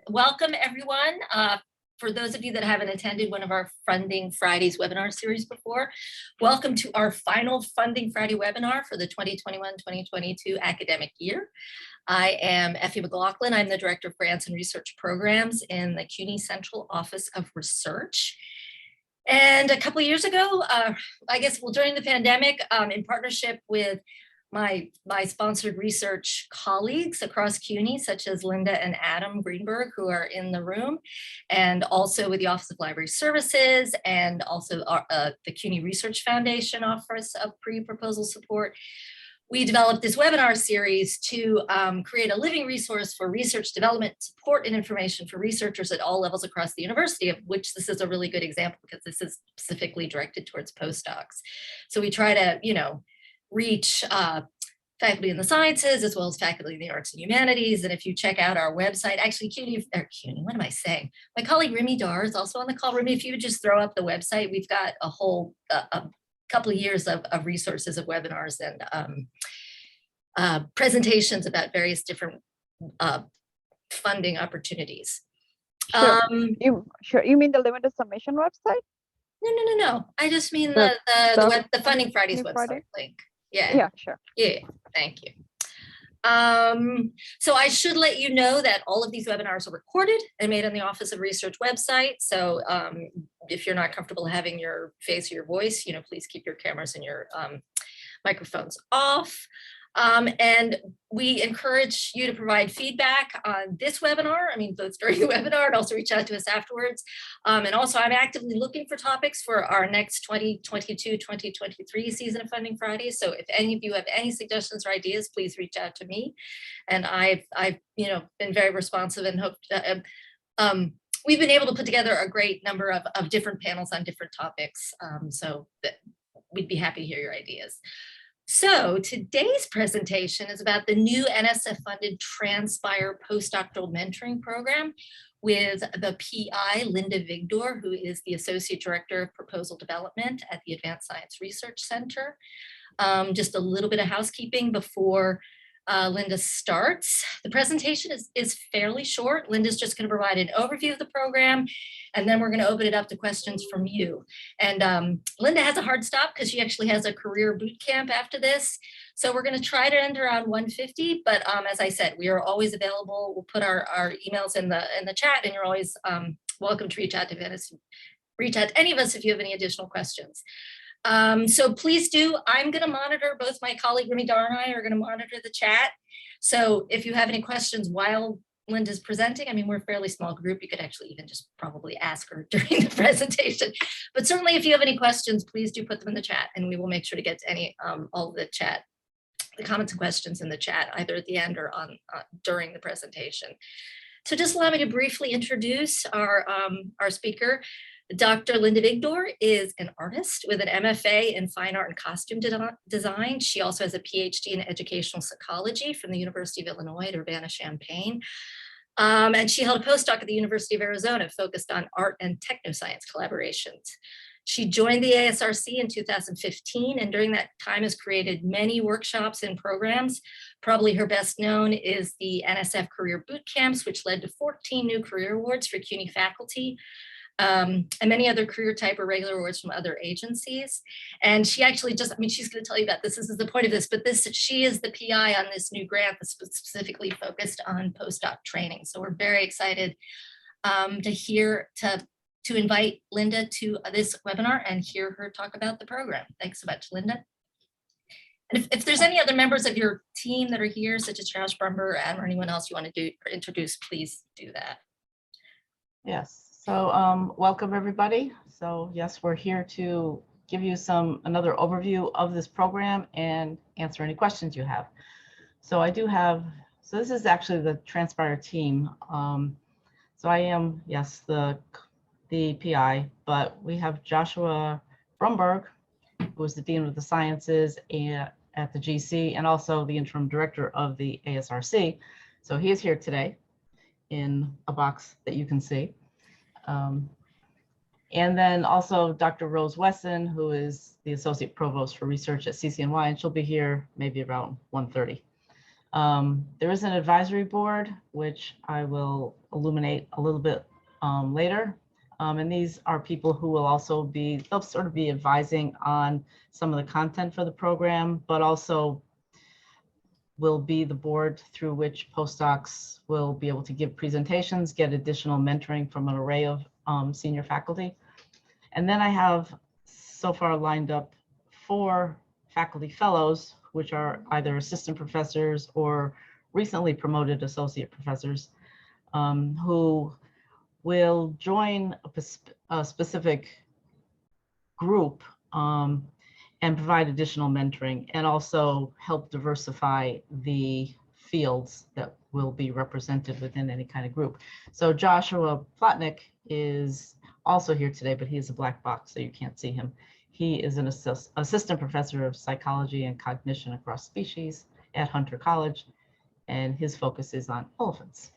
welcome everyone. For those of you that haven't attended one of our Funding Fridays webinar series before, welcome to our final Funding Friday webinar for the 2021-2022 academic year. I am Effie McLaughlin. I'm the Director of Grants and Research Programs in the CUNY Central Office of Research. And a couple of years ago, during the pandemic, in partnership with my sponsored research colleagues across CUNY, such as Linda and Adam Greenberg, who are in the room, and also with the Office of Library Services, and also the CUNY Research Foundation Office of Pre-Proposal Support, we developed this webinar series to create a living resource for research development, support, and information for researchers at all levels across the university, of which this is a really good example because this is specifically directed towards postdocs. So we try to, reach faculty in the sciences as well as faculty in the arts and humanities. And if you check out our website, actually CUNY, what am I saying? My colleague Remy Dar is also on the call. Remy, if you would just throw up the website, we've got a whole couple of years of resources of webinars and presentations about various different funding opportunities. Sure. You mean the limited submission website? No. I just mean the Funding Fridays website link. Yeah, sure. Yeah, thank you. So I should let you know that all of these webinars are recorded and made on the Office of Research website. So if you're not comfortable having your face or your voice, please keep your cameras and your microphones off. And we encourage you to provide feedback on this webinar. Both during the webinar and also reach out to us afterwards. And also I'm actively looking for topics for our next 2022-2023 season of Funding Fridays. So if any of you have any suggestions or ideas, please reach out to me. And I've been very responsive and hope we've been able to put together a great number of different panels on different topics. So that we'd be happy to hear your ideas. So today's presentation is about the new NSF-funded Transpire postdoctoral mentoring program with the PI, Linda Vigdor, who is the Associate Director of Proposal Development at the Advanced Science Research Center. Just a little bit of housekeeping before Linda starts. The presentation is fairly short. Linda's just going to provide an overview of the program, and then we're going to open it up to questions from you. And Linda has a hard stop because she actually has a career boot camp after this. So we're going to try to end around 1:50. But as I said, we are always available. We'll put our emails in the chat, and you're always welcome to reach out to any of us if you have any additional questions. So please do. I'm going to monitor, both my colleague Remy Dar and I are going to monitor the chat. So if you have any questions while Linda's presenting, we're a fairly small group. You could actually even just probably ask her during the presentation. But certainly if you have any questions, please do put them in the chat and we will make sure to get to any, all of the comments and questions in the chat, either at the end or during the presentation. So just allow me to briefly introduce our speaker. Dr. Linda Vigdor is an artist with an MFA in Fine Art and Costume Design. She also has a PhD in Educational Psychology from the University of Illinois at Urbana-Champaign. And she held a postdoc at the University of Arizona focused on art and technoscience collaborations. She joined the ASRC in 2015, and during that time has created many workshops and programs. Probably her best known is the NSF Career Boot Camps, which led to 14 new career awards for CUNY faculty. And many other career type or regular awards from other agencies. And she actually just, she's going to tell you about this. This is the point of this, but she is the PI on this new grant that's specifically focused on postdoc training. So we're very excited to invite Linda to this webinar and hear her talk about the program. Thanks so much, Linda. And if there's any other members of your team that are here, such as Josh Brumber or Adam or anyone else you want to introduce, please do that. Yes. So welcome everybody. So yes, we're here to give you another overview of this program and answer any questions you have. So this is actually the Transpire team. So I am, yes, the PI, but we have Joshua Brumberg, who is the Dean of the Sciences at the GC and also the Interim Director of the ASRC. So he is here today in a box that you can see. And then also Dr. Rose Wesson, who is the Associate Provost for Research at CCNY, and she'll be here maybe around 1:30. There is an advisory board, which I will illuminate a little bit later. And these are people who will also be, they'll sort of be advising on some of the content for the program, but also will be the board through which postdocs will be able to give presentations, get additional mentoring from an array of senior faculty. And then I have so far lined up 4 faculty fellows, which are either assistant professors or recently promoted associate professors, who will join a specific group and provide additional mentoring and also help diversify the fields that will be represented within any kind of group. So Joshua Plotnick is also here today, but he is a black box, so you can't see him. He is an assistant professor of psychology and cognition across species at Hunter College, and his focus is on elephants.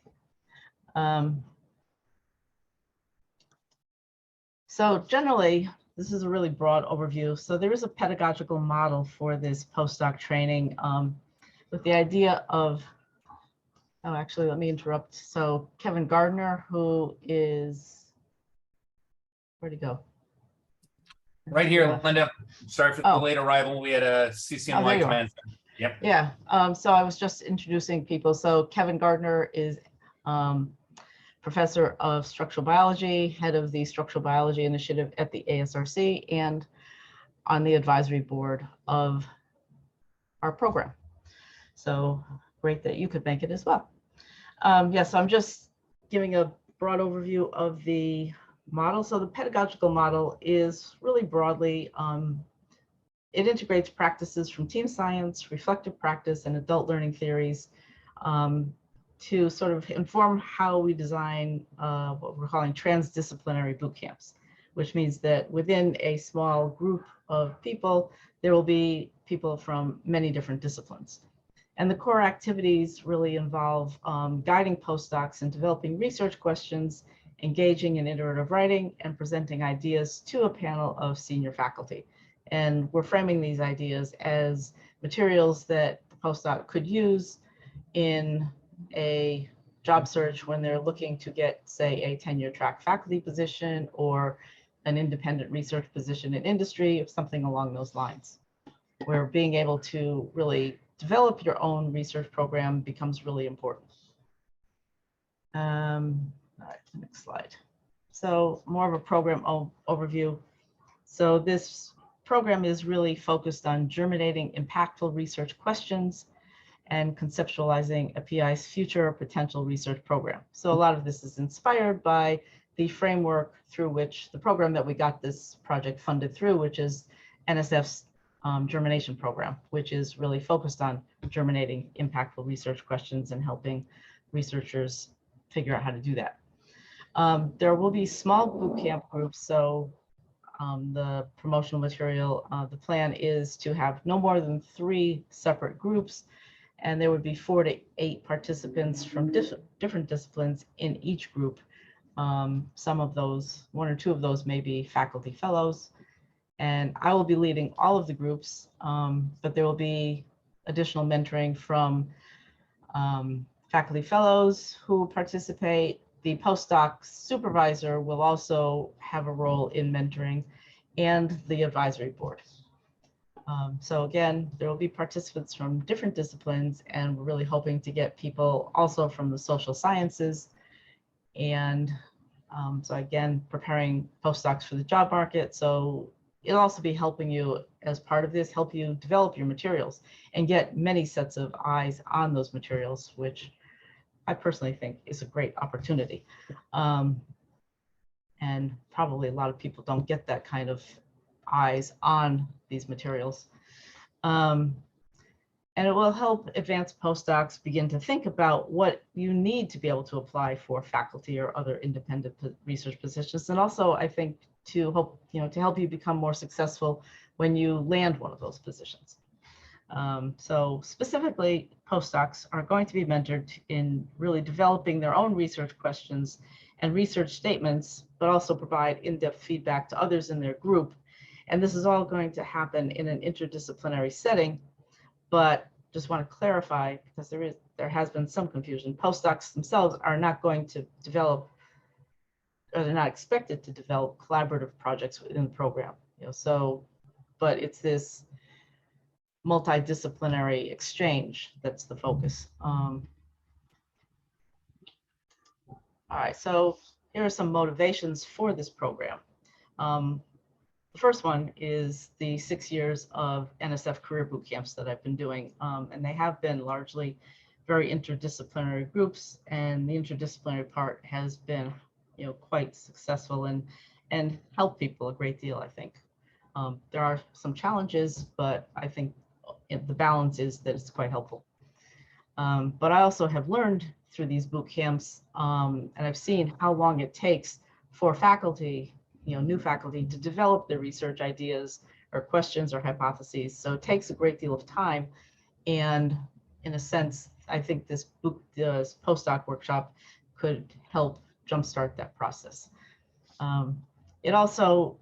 So generally, this is a really broad overview. So there is a pedagogical model for this postdoc training with the idea of, oh, actually, let me interrupt. So Kevin Gardner, who is, where'd he go? Right here, Linda. Sorry for the Oh. late arrival. We had a Oh, there CCNY you are. command. Yep. Yeah, so I was just introducing people. So Kevin Gardner is professor of structural biology, head of the structural biology initiative at the ASRC, and on the advisory board of our program. So great that you could make it as well. Yes, I'm just giving a broad overview of the model. So the pedagogical model is really broadly, it integrates practices from team science, reflective practice, and adult learning theories to sort of inform how we design what we're calling transdisciplinary boot camps, which means that within a small group of people, there will be people from many different disciplines. And the core activities really involve guiding postdocs in developing research questions, engaging in iterative writing, and presenting ideas to a panel of senior faculty. And we're framing these ideas as materials that the postdoc could use in a job search when they're looking to get, say, a tenure track faculty position or an independent research position in industry, or something along those lines, where being able to really develop your own research program becomes really important. All right, next slide. So more of a program overview. So this program is really focused on germinating impactful research questions and conceptualizing a PI's future or potential research program. So a lot of this is inspired by the framework through which the program that we got this project funded through, which is NSF's germination program, which is really focused on germinating impactful research questions and helping researchers figure out how to do that. There will be small bootcamp groups. So the promotional material, the plan is to have no more than 3 separate groups, and there would be 4 to 8 participants from different disciplines in each group. Some of those, 1 or 2 of those may be faculty fellows, and I will be leading all of the groups, but there will be additional mentoring from faculty fellows who participate. The postdoc supervisor will also have a role in mentoring, and the advisory board. So again, there will be participants from different disciplines, and we're really hoping to get people also from the social sciences. And so again, preparing postdocs for the job market. So it'll also be helping you as part of this, help you develop your materials and get many sets of eyes on those materials, which I personally think is a great opportunity. And probably a lot of people don't get that kind of eyes on these materials. And it will help advanced postdocs begin to think about what you need to be able to apply for faculty or other independent research positions. And also, I think, to help you become more successful when you land one of those positions. So specifically, postdocs are going to be mentored in really developing their own research questions and research statements, but also provide in-depth feedback to others in their group. And this is all going to happen in an interdisciplinary setting, but just want to clarify, because there has been some confusion. Postdocs themselves are not going to develop, or they're not expected to develop collaborative projects within the program. So, but it's this multidisciplinary exchange that's the focus. All right, so here are some motivations for this program. The first one is the 6 years of NSF career boot camps that I've been doing, and they have been largely very interdisciplinary groups, and the interdisciplinary part has been, quite successful and helped people a great deal, I think. There are some challenges, but I think the balance is that it's quite helpful. But I also have learned through these boot camps, and I've seen how long it takes for faculty, new faculty, to develop their research ideas or questions or hypotheses. So it takes a great deal of time. And in a sense, I think this postdoc workshop could help jumpstart that process. It also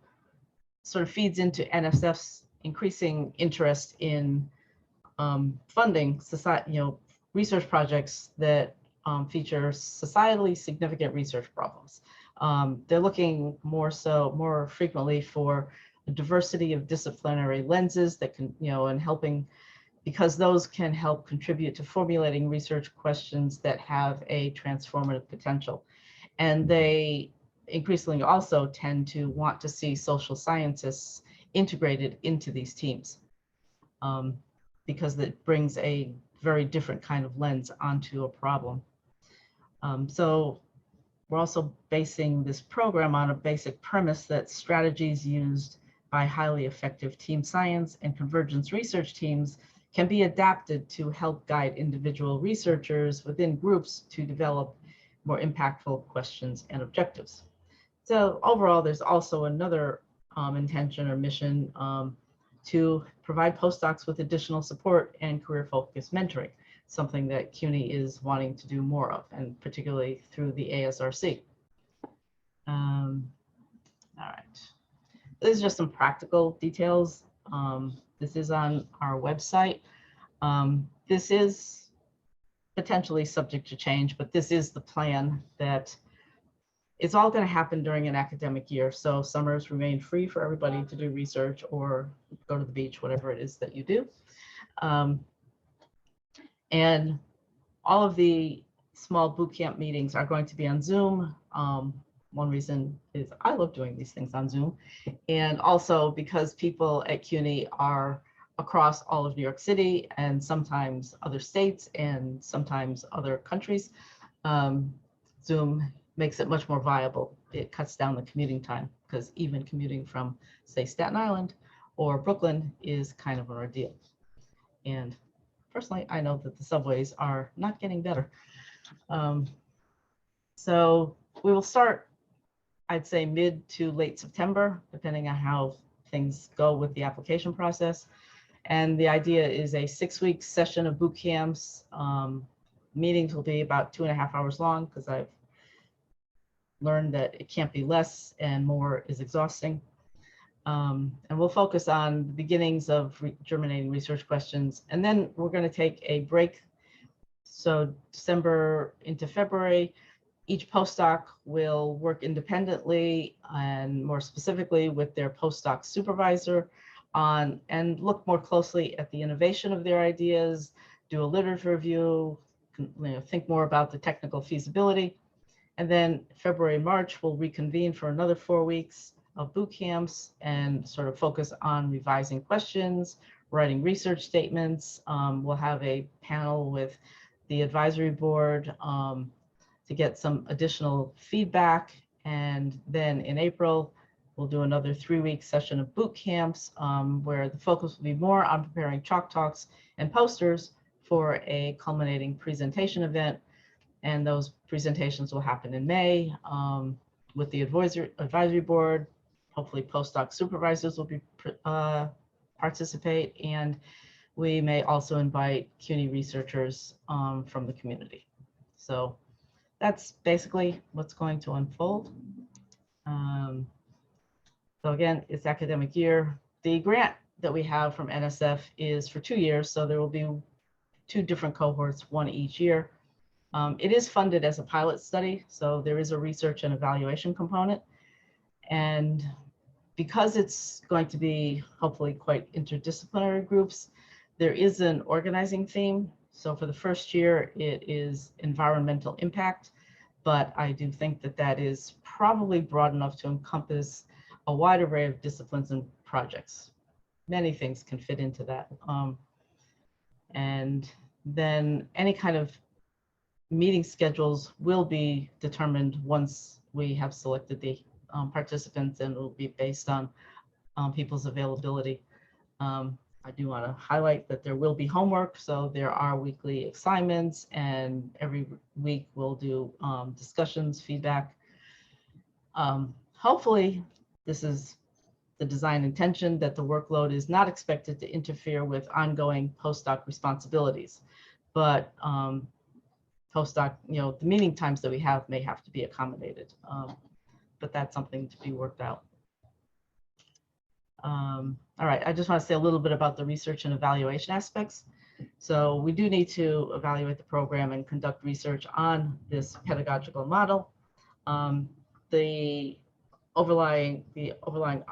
sort of feeds into NSF's increasing interest in funding research projects that feature societally significant research problems. They're looking more frequently for a diversity of disciplinary lenses that can, and helping, because those can help contribute to formulating research questions that have a transformative potential. And they increasingly also tend to want to see social scientists integrated into these teams, because it brings a very different kind of lens onto a problem. So we're also basing this program on a basic premise that strategies used by highly effective team science and convergence research teams can be adapted to help guide individual researchers within groups to develop more impactful questions and objectives. So overall, there's also another intention or mission to provide postdocs with additional support and career-focused mentoring, something that CUNY is wanting to do more of, and particularly through the ASRC. All right, this is just some practical details. This is on our website. This is potentially subject to change, but this is the plan that it's all going to happen during an academic year. So summers remain free for everybody to do research or go to the beach, whatever it is that you do. And all of the small bootcamp meetings are going to be on Zoom. One reason is I love doing these things on Zoom. And also because people at CUNY are across all of New York City and sometimes other states and sometimes other countries, Zoom makes it much more viable. It cuts down the commuting time, because even commuting from, say, Staten Island or Brooklyn is kind of an ordeal. And personally, I know that the subways are not getting better. So we will start, I'd say, mid to late September, depending on how things go with the application process. And the idea is a 6-week session of boot camps. Meetings will be about 2.5 hours long, because I've learned that it can't be less and more is exhausting. And we'll focus on the beginnings of germinating research questions. And then we're going to take a break. So December into February, each postdoc will work independently and more specifically with their postdoc supervisor on and look more closely at the innovation of their ideas, do a literature review, think more about the technical feasibility. And then February, March, we'll reconvene for another 4 weeks of boot camps and sort of focus on revising questions, writing research statements. We'll have a panel with the advisory board to get some additional feedback. And then in April, we'll do another 3-week session of boot camps where the focus will be more on preparing chalk talks and posters for a culminating presentation event. And those presentations will happen in May with the advisory board. Hopefully postdoc supervisors will be participate, and we may also invite CUNY researchers from the community. So that's basically what's going to unfold. So again, it's academic year. The grant that we have from NSF is for 2 years, so there will be 2 different cohorts, 1 each year. It is funded as a pilot study, so there is a research and evaluation component. And because it's going to be hopefully quite interdisciplinary groups, there is an organizing theme. So for the first year, it is environmental impact, but I do think that that is probably broad enough to encompass a wide array of disciplines and projects. Many things can fit into that. And then any kind of meeting schedules will be determined once we have selected the participants, and it will be based on people's availability. I do want to highlight that there will be homework, so there are weekly assignments, and every week we'll do discussions, feedback. Hopefully, this is the design intention, that the workload is not expected to interfere with ongoing postdoc responsibilities, but postdoc, the meeting times that we have may have to be accommodated, but that's something to be worked out. All right, I just want to say a little bit about the research and evaluation aspects. So we do need to evaluate the program and conduct research on this pedagogical model. The overlying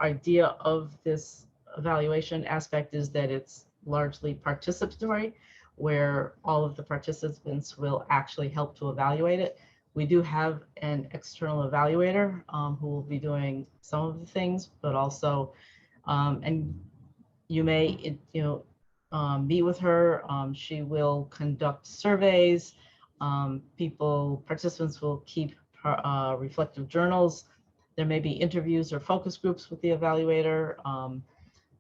idea of this evaluation aspect is that it's largely participatory, where all of the participants will actually help to evaluate it. We do have an external evaluator who will be doing some of the things, but also, and you may, meet with her. She will conduct surveys. Participants will keep reflective journals. There may be interviews or focus groups with the evaluator.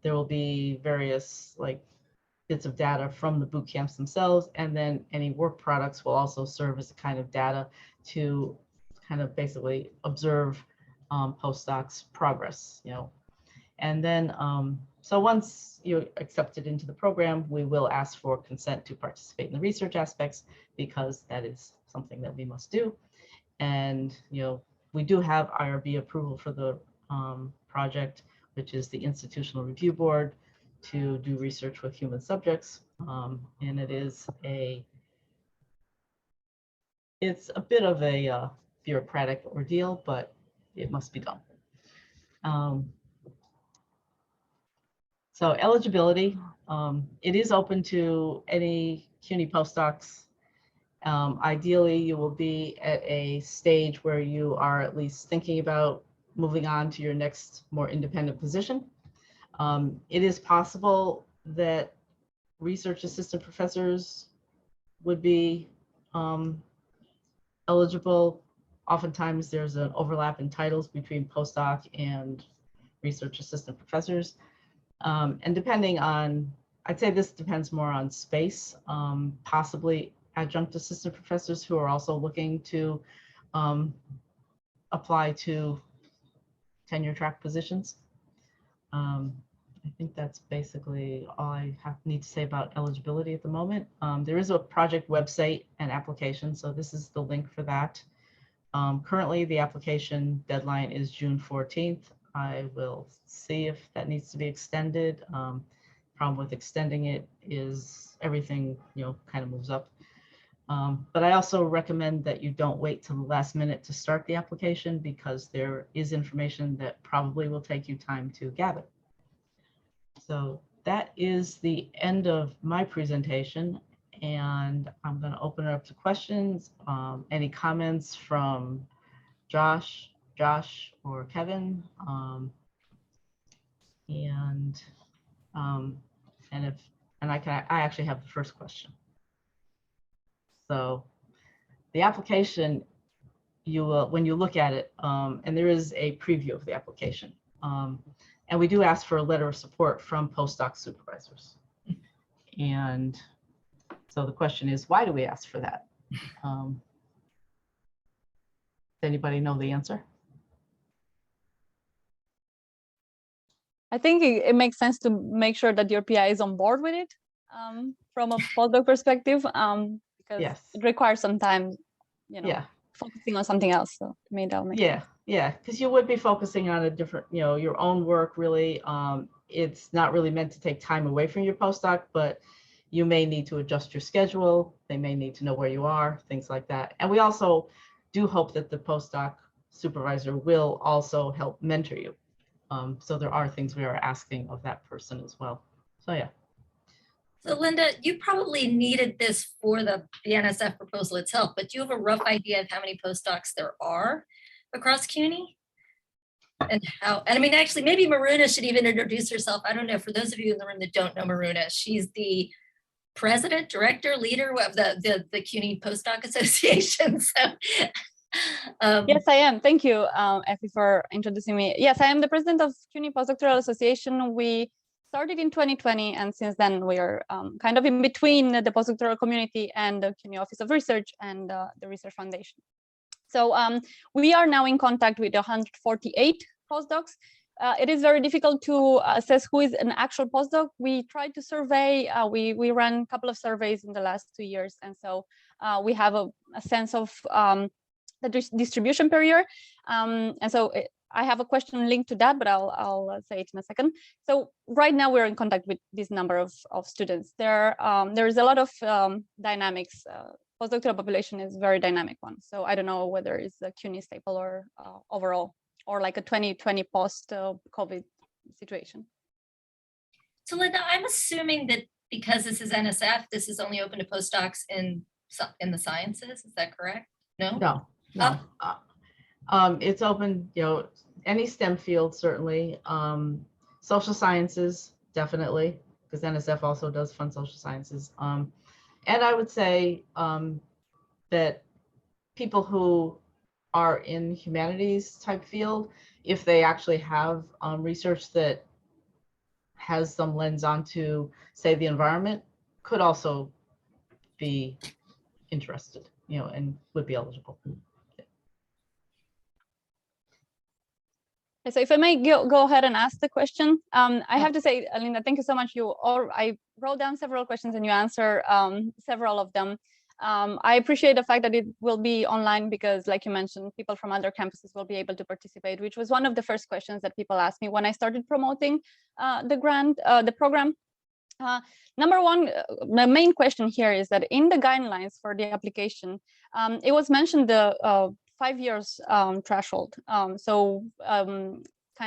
There will be various bits of data from the boot camps themselves, and then any work products will also serve as a kind of data to kind of basically observe postdocs' progress, And then, so once you're accepted into the program, we will ask for consent to participate in the research aspects, because that is something that we must do. And, we do have IRB approval for the project, which is the Institutional Review Board, to do research with human subjects. And it's a bit of a bureaucratic ordeal, but it must be done. So eligibility, it is open to any CUNY postdocs. Ideally, you will be at a stage where you are at least thinking about moving on to your next more independent position. It is possible that research assistant professors would be eligible. Oftentimes there's an overlap in titles between postdoc and research assistant professors. And depending on, I'd say this depends more on space, possibly adjunct assistant professors who are also looking to apply to tenure track positions. I think that's basically all I need to say about eligibility at the moment. There is a project website and application, so this is the link for that. Currently, the application deadline is June 14th. I will see if that needs to be extended. Problem with extending it is everything, kind of moves up. But I also recommend that you don't wait till the last minute to start the application, because there is information that probably will take you time to gather. So that is the end of my presentation, and I'm going to open it up to questions. Any comments from Josh or Kevin? I actually have the first question. So the application, you will, when you look at it, and there is a preview of the application, and we do ask for a letter of support from postdoc supervisors. And so the question is, why do we ask for that? Does anybody know the answer? I think it makes sense to make sure that your PI is on board with it from a postdoc perspective, because Yes. it requires some time, Yeah. focusing on something else. So to me, that'll make sense. Yeah, because you would be focusing on a different, your own work really. It's not really meant to take time away from your postdoc, but you may need to adjust your schedule. They may need to know where you are, things like that. And we also do hope that the postdoc supervisor will also help mentor you. So there are things we are asking of that person as well. So yeah. So Linda, you probably needed this for the NSF proposal itself, but do you have a rough idea of how many postdocs there are across CUNY? And how, and I mean, actually, maybe Maruna should even introduce herself. I don't know, for those of you in the room that don't know Maruna, she's the president, director, leader of the CUNY Postdoc Association. So, Yes, I am. Thank you, Effie, for introducing me. Yes, I am the president of CUNY Postdoctoral Association. We started in 2020, and since then we are kind of in between the postdoctoral community and the CUNY Office of Research and the Research Foundation. So we are now in contact with 148 postdocs. It is very difficult to assess who is an actual postdoc. We tried to survey, we ran a couple of surveys in the last 2 years. And so we have a sense of the distribution per year. And so I have a question linked to that, but I'll say it in a second. So right now we're in contact with this number of students. There is a lot of dynamics. Postdoctoral population is a very dynamic one. So I don't know whether it's a CUNY staple or overall, or like a 2020 post-COVID situation. so Linda, I'm assuming that because this is NSF, this is only open to postdocs in the sciences. Is that correct? No? No. It's open, any STEM field, certainly. Social sciences, definitely, because NSF also does fund social sciences. And I would say that people who are in humanities type field, if they actually have research that has some lens onto, say, the environment, could also be interested, and would be eligible. So if I may go ahead and ask the question, I have to say, Linda, thank you so much. I wrote down several questions and you answer several of them. I appreciate the fact that it will be online because, like you mentioned, people from other campuses will be able to participate, which was one of the first questions that people asked me when I started promoting the program. Number one, the main question here is that in the guidelines for the application, it was mentioned the 5 years threshold. Kind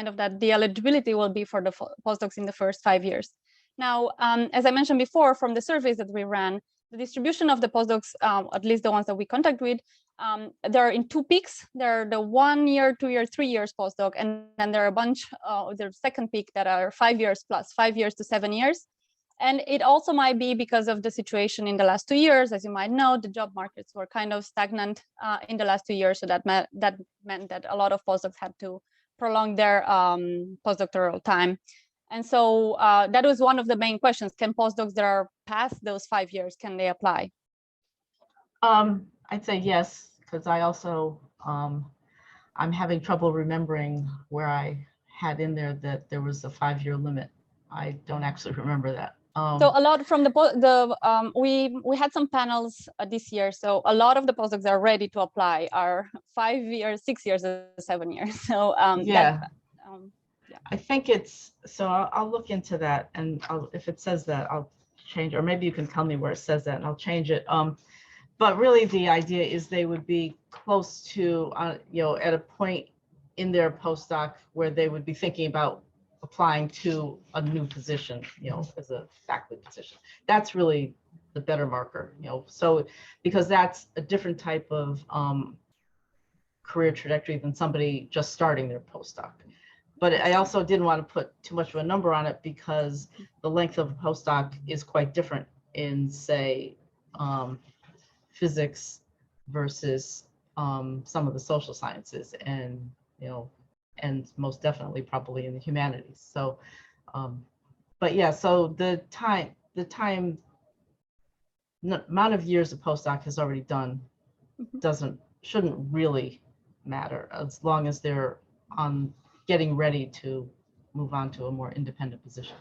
of that the eligibility will be for the postdocs in the first 5 years. Now, as I mentioned before, from the surveys that we ran, the distribution of the postdocs, at least the ones that we contact with, they're in 2 peaks. They're the 1 year, 2 year, 3 years postdoc, and then there are a bunch, there's second peak that are 5 years plus, 5 years to 7 years. And it also might be because of the situation in the last 2 years. As you might know, the job markets were kind of stagnant in the last 2 years. So that meant that a lot of postdocs had to prolong their postdoctoral time. And so that was one of the main questions. Can postdocs that are past those 5 years, can they apply? I'd say yes, because I also, I'm having trouble remembering where I had in there that there was a 5-year limit. I don't actually remember that. So a lot from we had some panels this year. So a lot of the postdocs that are ready to apply are 5 years, 6 years, 7 years. So yeah. I think it's, so I'll look into that, and if it says that, I'll change, or maybe you can tell me where it says that and I'll change it. But really the idea is they would be close to, at a point in their postdoc where they would be thinking about applying to a new position, as a faculty position. That's really the better marker, so because that's a different type of career trajectory than somebody just starting their postdoc. But I also didn't want to put too much of a number on it because the length of a postdoc is quite different in, say, physics versus some of the social sciences, and and most definitely probably in the humanities. So, but yeah, so the amount of years a postdoc has already done shouldn't really matter, as long as they're getting ready to move on to a more independent position.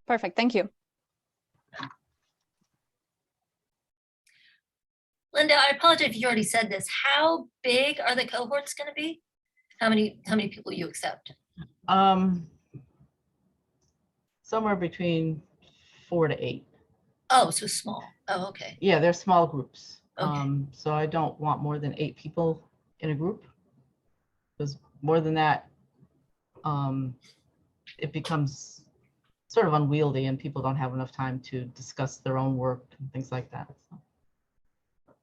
Perfect, thank you. Linda, I apologize if you already said this. How big are the cohorts going to be? How many people you accept? Somewhere between 4 to 8. Oh, so small. Oh, okay. Yeah, they're small groups. Okay. So I don't want more than 8 people in a group. Because more than that, it becomes sort of unwieldy and people don't have enough time to discuss their own work and things like that. So.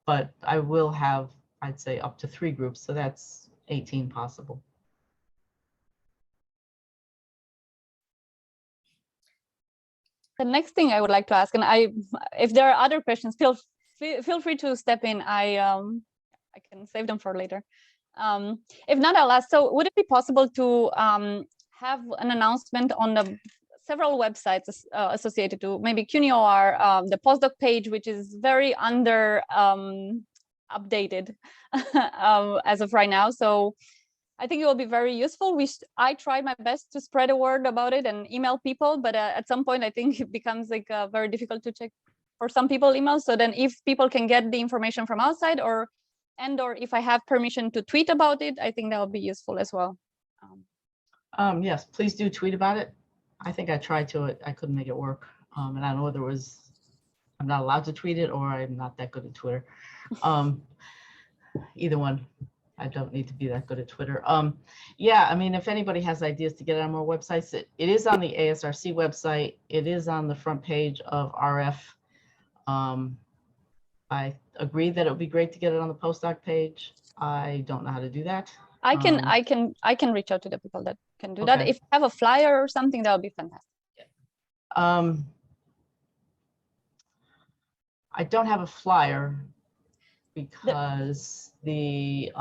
But I will have, I'd say, up to 3 groups, so that's 18 possible. The next thing I would like to ask, and if there are other questions, feel free to step in. I can save them for later. If not, I'll ask. So, would it be possible to have an announcement on the several websites associated to maybe CUNY-OR, the postdoc page, which is very under updated as of right now. So I think it will be very useful. I try my best to spread a word about it and email people, but at some point I think it becomes like very difficult to check for some people emails. So then if people can get the information from outside or if I have permission to tweet about it, I think that would be useful as well. Yes, please do tweet about it. I think I tried to, I couldn't make it work. And I don't know whether I'm not allowed to tweet it or I'm not that good at Twitter. Either one. I don't need to be that good at Twitter. Yeah, I mean, if anybody has ideas to get it on more websites, it is on the ASRC website. It is on the front page of RF. I agree that it would be great to get it on the postdoc page. I don't know how to do that. I can reach out to the people that can do that. Okay. If you have a flyer or something, that would be fantastic. I don't have a flyer because the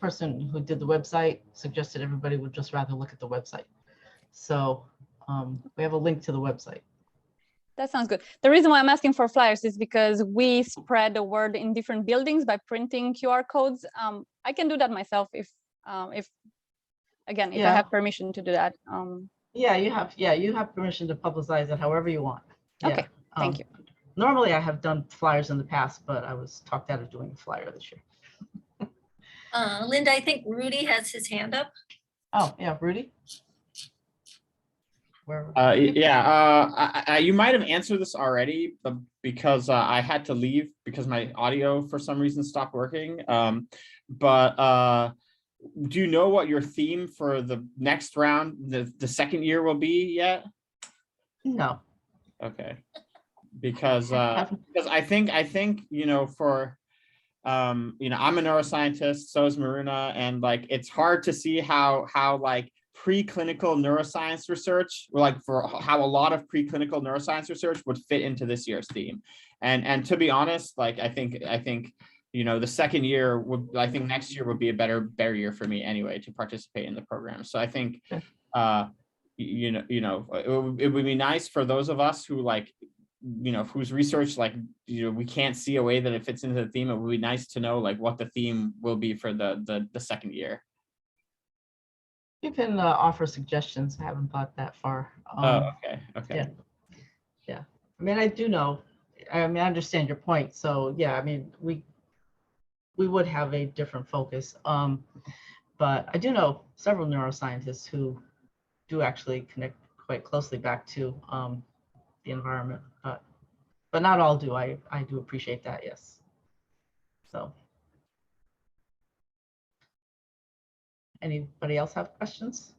person who did the website suggested everybody would just rather look at the website. So we have a link to the website. That sounds good. The reason why I'm asking for flyers is because we spread the word in different buildings by printing QR codes. I can do that myself if I have permission to do that. Yeah, you have permission to publicize it however you want. Okay, thank you. Normally I have done flyers in the past, but I was talked out of doing a flyer this year. Linda, I think Rudy has his hand up. Oh, yeah, Rudy? You might have answered this already, but because I had to leave because my audio for some reason stopped working. Do you know what your theme for the next round, the second year will be yet? No. Okay. Because I think for I'm a neuroscientist, so is Maruna, and like it's hard to see how like preclinical neuroscience research, or like for how a lot of preclinical neuroscience research would fit into this year's theme. And to be honest, like I think the second year I think next year would be a better year for me anyway to participate in the program. So I think it would be nice for those of us who like whose research we can't see a way that it fits into the theme. It would be nice to know like what the theme will be for the second year. You can offer suggestions. I haven't thought that far. Okay. Yeah. I mean, I do know. I mean, I understand your point. So yeah, I mean, we would have a different focus. But I do know several neuroscientists who do actually connect quite closely back to the environment, but not all do. I do appreciate that. Yes. So. Anybody else have questions?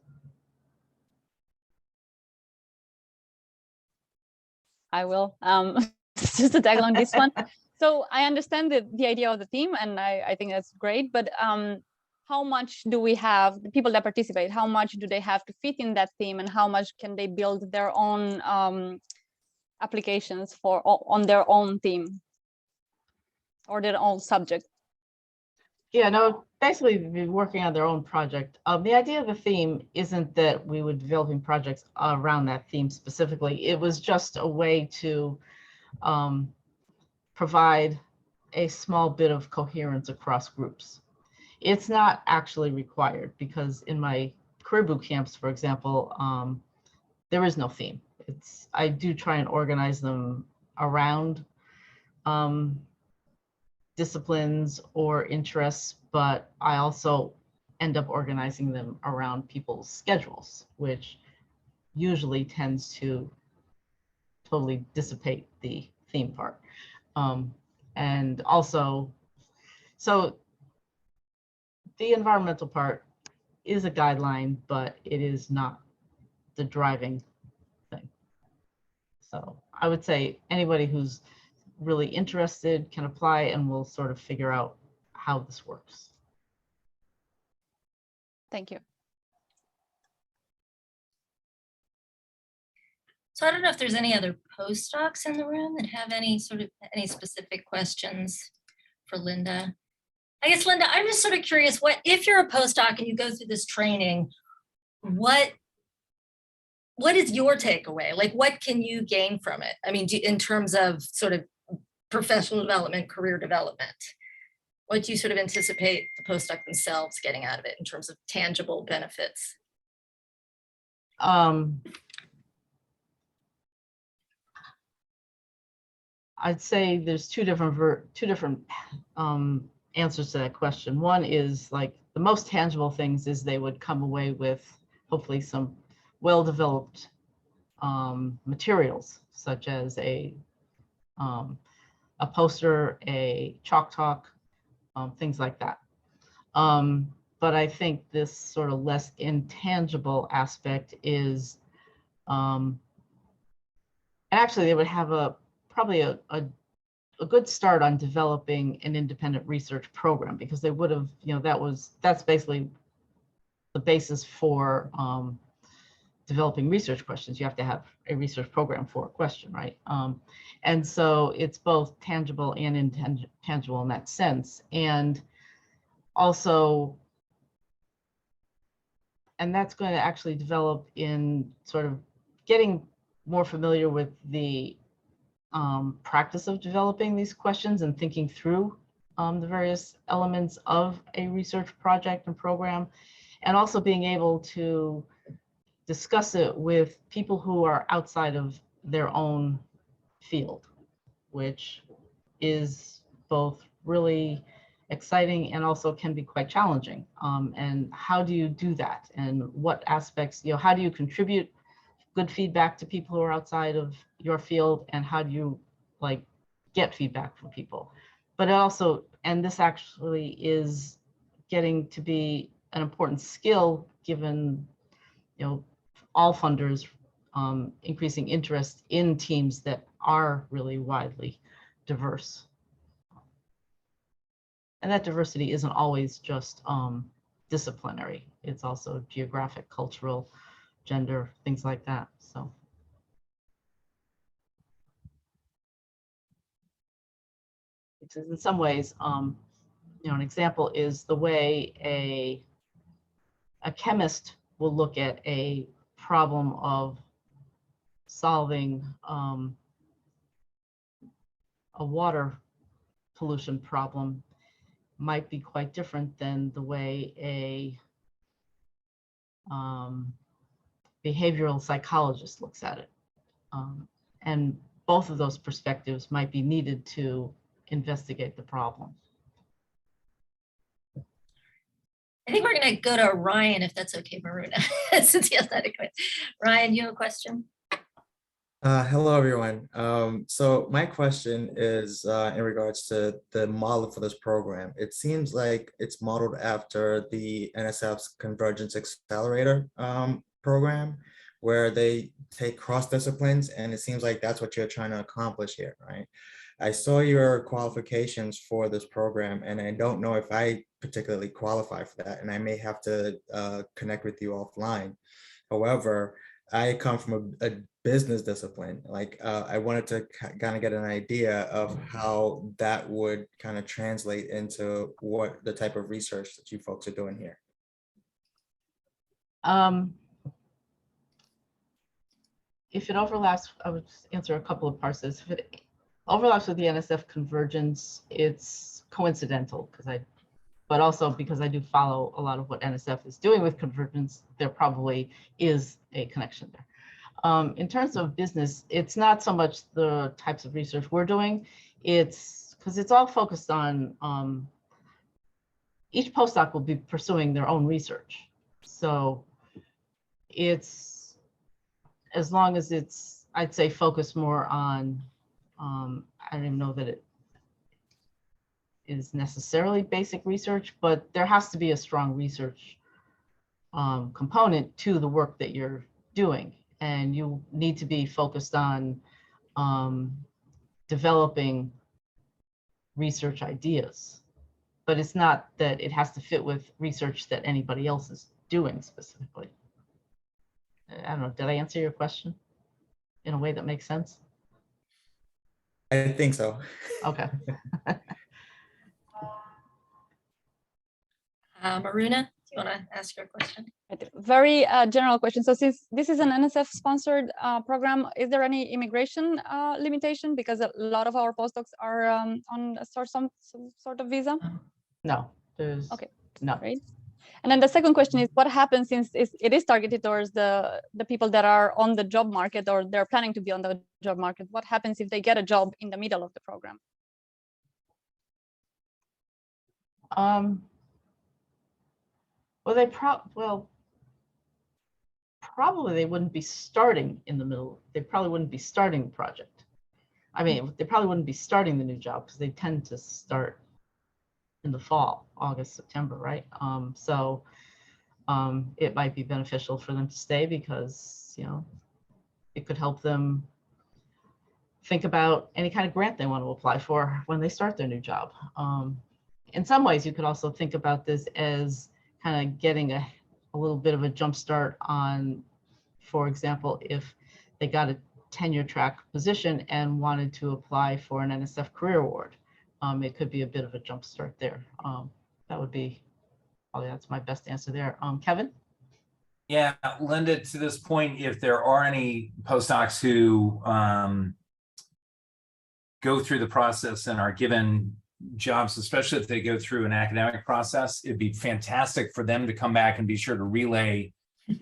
I will. Just to tag on this one. So I understand the idea of the theme, and I think that's great. But how much do we have, the people that participate, how much do they have to fit in that theme, and how much can they build their own applications on their own theme or their own subject? Yeah, no, basically be working on their own project. The idea of the theme isn't that we would be developing projects around that theme specifically. It was just a way to provide a small bit of coherence across groups. It's not actually required because in my career boot camps, for example, there is no theme. I do try and organize them around disciplines or interests, but I also end up organizing them around people's schedules, which usually tends to totally dissipate the theme part. And also, so the environmental part is a guideline, but it is not the driving thing. So I would say anybody who's really interested can apply, and we'll sort of figure out how this works. Thank you. So I don't know if there's any other postdocs in the room that have any specific questions for Linda. I guess, Linda, I'm just sort of curious, what if you're a postdoc and you go through this training, what is your takeaway? Like, what can you gain from it? I mean, in terms of sort of professional development, career development, what do you sort of anticipate the postdoc themselves getting out of it in terms of tangible benefits? I'd say there's two different answers to that question. One is like the most tangible things is they would come away with hopefully some well-developed materials, such as a poster, a chalk talk, things like that. But I think this sort of less intangible aspect is, and actually they would have probably a good start on developing an independent research program, because they would have, that's basically the basis for developing research questions. You have to have a research program for a question, right? And so it's both tangible and intangible in that sense. And also, and that's going to actually develop in sort of getting more familiar with the practice of developing these questions and thinking through the various elements of a research project and program, and also being able to discuss it with people who are outside of their own field, which is both really exciting and also can be quite challenging. And how do you do that? And what aspects, how do you contribute good feedback to people who are outside of your field, and how do you like get feedback from people? But it also, and this actually is getting to be an important skill given, all funders increasing interest in teams that are really widely diverse. And that diversity isn't always just disciplinary. It's also geographic, cultural, gender, things like that. So. It's in some ways, an example is the way a chemist will look at a problem of solving a water pollution problem might be quite different than the way a behavioral psychologist looks at it. And both of those perspectives might be needed to investigate the problem. I think we're going to go to Ryan, if that's okay, Maruna, since he has that question. Ryan, you have a question? Hello, everyone. So my question is in regards to the model for this program. It seems like it's modeled after the NSF's Convergence Accelerator program, where they take cross disciplines, and it seems like that's what you're trying to accomplish here, right? I saw your qualifications for this program, and I don't know if I particularly qualify for that, and I may have to connect with you offline. However, I come from a business discipline. Like I wanted to kind of get an idea of how that would kind of translate into what the type of research that you folks are doing here. If it overlaps, I would answer a couple of parts of this. If it overlaps with the NSF Convergence, it's coincidental but also because I do follow a lot of what NSF is doing with Convergence, there probably is a connection there. In terms of business, it's not so much the types of research we're doing, it's because it's all focused on, each postdoc will be pursuing their own research. So it's, as long as it's, I'd say focus more on, I don't even know that it is necessarily basic research, but there has to be a strong research component to the work that you're doing. And you need to be focused on developing research ideas. But it's not that it has to fit with research that anybody else is doing specifically. I don't know, did I answer your question in a way that makes sense? I think so. Okay. Maruna, do you want to ask your question? Very general question. So since this is an NSF-sponsored program, is there any immigration limitation? Because a lot of our postdocs are on some sort of visa. No, there's Okay. no. Right. And then the second question is, what happens since it is targeted towards the people that are on the job market or they're planning to be on the job market? What happens if they get a job in the middle of the program? Well, probably they wouldn't be starting in the middle. They probably wouldn't be starting the project. I mean, they probably wouldn't be starting the new job because they tend to start in the fall, August, September, right? So it might be beneficial for them to stay because, you know, it could help them think about any kind of grant they want to apply for when they start their new job. In some ways, you could also think about this as kind of getting a little bit of a jump start on, for example, if they got a tenure track position and wanted to apply for an NSF Career Award. It could be a bit of a jump start there. That would be, probably that's my best answer there. Kevin? Yeah, Linda, to this point, if there are any postdocs who go through the process and are given jobs, especially if they go through an academic process, it'd be fantastic for them to come back and be sure to relay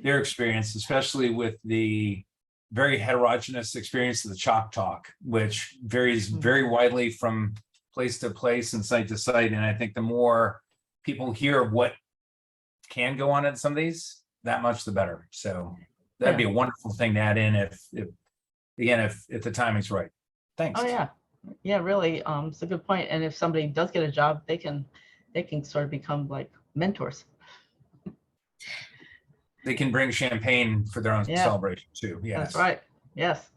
their experience, especially with the very heterogeneous experience of the chalk talk, which varies very widely from place to place and site to site. And I think the more people hear what can go on at some of these, that much the better. So that'd be a wonderful thing to add in if the timing's right. Thanks. Oh yeah. Yeah, really. It's a good point. And if somebody does get a job, they can sort of become like mentors. They can bring champagne for their own celebration too. Yes. That's right. Yes.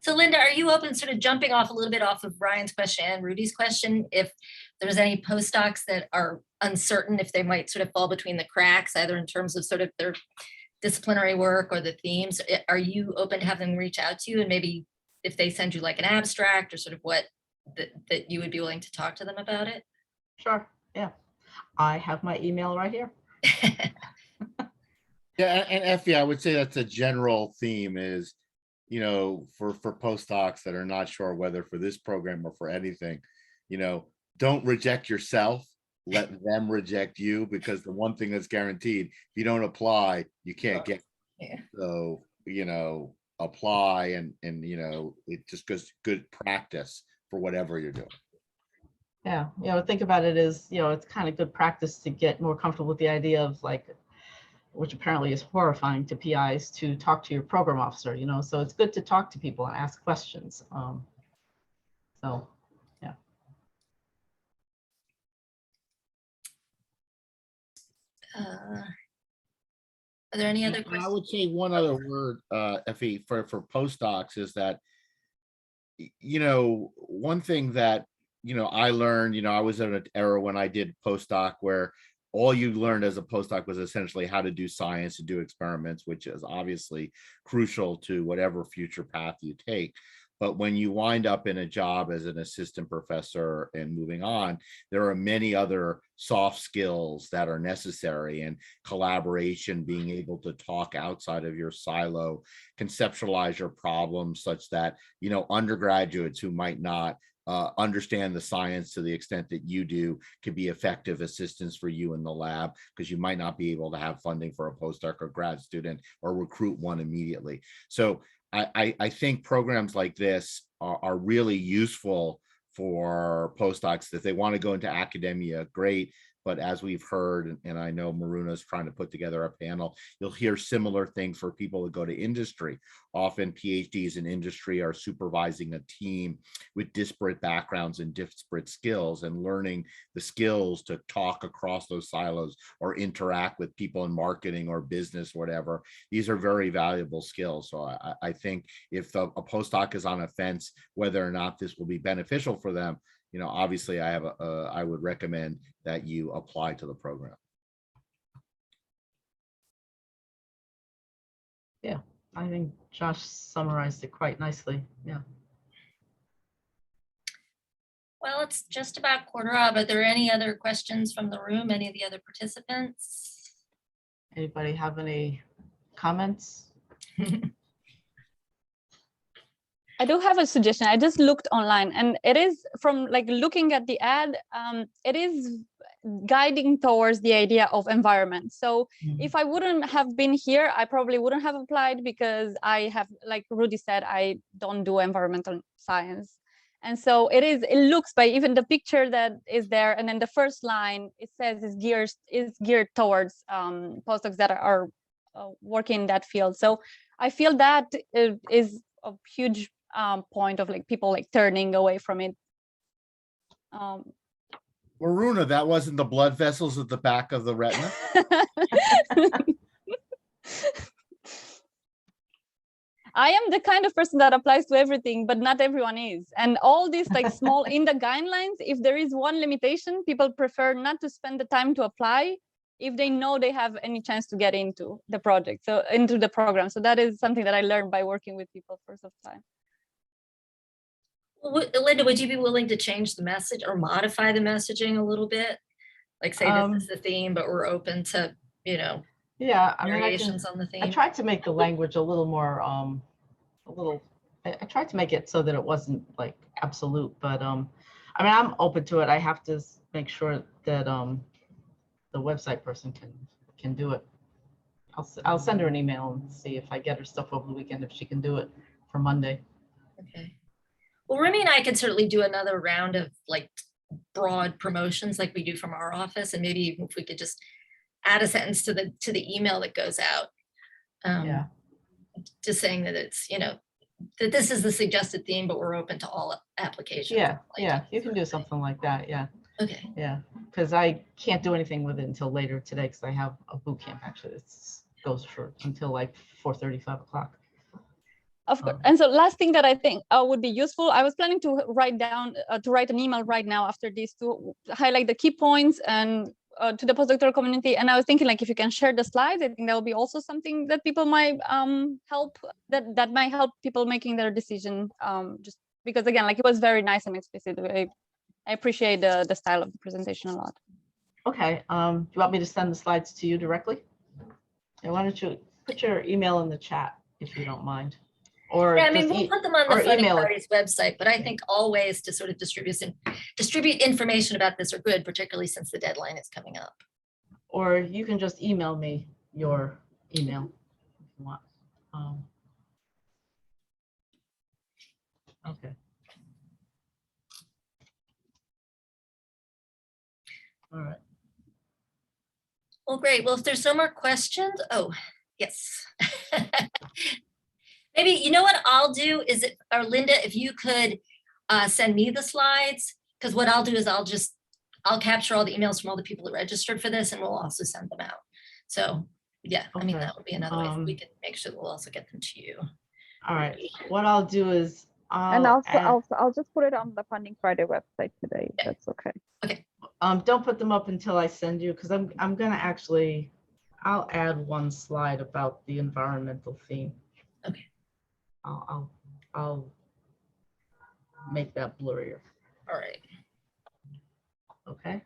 So Linda, are you open sort of jumping off a little bit off of Brian's question and Rudy's question? If there's any postdocs that are uncertain if they might sort of fall between the cracks, either in terms of sort of their disciplinary work or the themes, are you open to have them reach out to you, and maybe if they send you like an abstract or sort of what that you would be willing to talk to them about it? Sure. Yeah. I have my email right here. Yeah, and Effie, I would say that's a general theme is, you know, for postdocs that are not sure whether for this program or for anything, you know, don't reject yourself, let them reject you, because the one thing that's guaranteed, if you don't apply, you can't get. Yeah. So, you know, apply and you know, it just goes good practice for whatever you're doing. Yeah, you know, think about it as, you know, it's kind of good practice to get more comfortable with the idea of like, which apparently is horrifying to PIs, to talk to your program officer, you know, so it's good to talk to people and ask questions. So, yeah. Are there any other And questions? I would say one other word, Effie, for postdocs is that, you know, one thing that, you know, I learned, you know, I was in an era when I did postdoc where all you learned as a postdoc was essentially how to do science and do experiments, which is obviously crucial to whatever future path you take. But when you wind up in a job as an assistant professor and moving on, there are many other soft skills that are necessary, and collaboration, being able to talk outside of your silo, conceptualize your problems such that, you know, undergraduates who might not understand the science to the extent that you do could be effective assistants for you in the lab, because you might not be able to have funding for a postdoc or grad student or recruit one immediately. So I think programs like this are really useful for postdocs. If they want to go into academia, great. but as we've heard, and I know Maruna's trying to put together a panel, you'll hear similar things for people that go to industry. Often PhDs in industry are supervising a team with disparate backgrounds and disparate skills, and learning the skills to talk across those silos or interact with people in marketing or business, whatever. These are very valuable skills. So I think if a postdoc is on a fence, whether or not this will be beneficial for them, obviously I would recommend that you apply to the program. Yeah, I think Josh summarized it quite nicely. Yeah. Well, it's just about quarter of. Are there any other questions from the room? Any of the other participants? Anybody have any comments? I do have a suggestion. I just looked online, and it is from like looking at the ad, it is guiding towards the idea of environment. So if I wouldn't have been here, I probably wouldn't have applied, because I have, like Rudy said, I don't do environmental science. And so it looks, by even the picture that is there, and then the first line, it says is geared towards postdocs that are working in that field. So I feel that is a huge point of like people like turning away from it. Maruna, that wasn't the blood vessels at the back of the retina? I am the kind of person that applies to everything, but not everyone is. And all these like small in the guidelines, if there is one limitation, people prefer not to spend the time to apply if they know they have any chance to get into the project, so into the program. So that is something that I learned by working with people for some time. Linda, would you be willing to change the message or modify the messaging a little bit? Like say this is the theme, but we're open to, yeah, I mean, variations on the theme. I tried to make the language a little more, I tried to make it so that it wasn't like absolute, but I mean, I'm open to it. I have to make sure that the website person can do it. I'll send her an email and see if I get her stuff over the weekend, if she can do it for Monday. Okay. Well, Remy and I could certainly do another round of like broad promotions like we do from our office, and maybe even if we could just add a sentence to the email that goes out. Yeah. Just saying that it's, that this is the suggested theme, but we're open to all applications. Yeah, yeah, you can do something like that. Yeah. Okay. Yeah, because I can't do anything with it until later today, because I have a boot camp actually. It goes for until like 4:30, 5 o'clock. Of course. And so last thing that I think would be useful, I was planning to write an email right now after this to highlight the key points and to the postdoctoral community. And I was thinking, like, if you can share the slides, I think that will be also something that people might that might help people making their decision. Just because, again, like, it was very nice and explicit. I appreciate the style of the presentation a lot. Okay. Do you want me to send the slides to you directly? And why don't you put your email in the chat if you don't mind? Or yeah, I mean, we'll put them on the Funding Party's website, but I think all ways to sort of distribute information about this are good, particularly since the deadline is coming up. Or you can just email me your email if you want. Okay. All right. Well, great. Well, if there's no more questions, oh, yes. Maybe, you know what I'll do is, or Linda, if you could send me the slides, because what I'll do is I'll capture all the emails from all the people that registered for this, and we'll also send them out. So yeah, okay. I mean, that would be another way we can make sure we'll also get them to you. All right. What I'll do is I'll just put it on the Funding Friday website today. Yeah. That's okay. Okay. Don't put them up until I send you, because I'm gonna actually, I'll add one slide about the environmental theme. Okay. I'll make that blurrier. All right. Okay.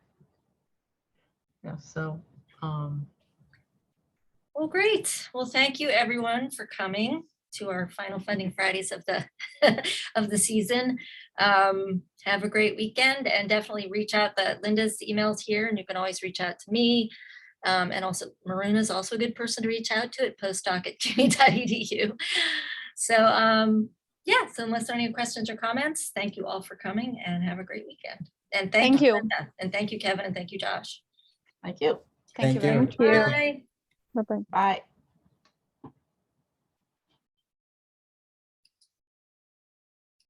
Yeah, so well, great. Well, thank you everyone for coming to our final Funding Fridays of the of the season. Have a great weekend, and definitely reach out. Linda's email's here, and you can always reach out to me. And also Maruna is also a good person to reach out to at postdoc@cuny.edu. So yeah, so unless there are any questions or comments, thank you all for coming, and have a great weekend. And thank you, Linda, and thank you, Kevin, and thank you, Josh. Thank you. Thank you very much. Thank you. Bye. Bye-bye. Bye.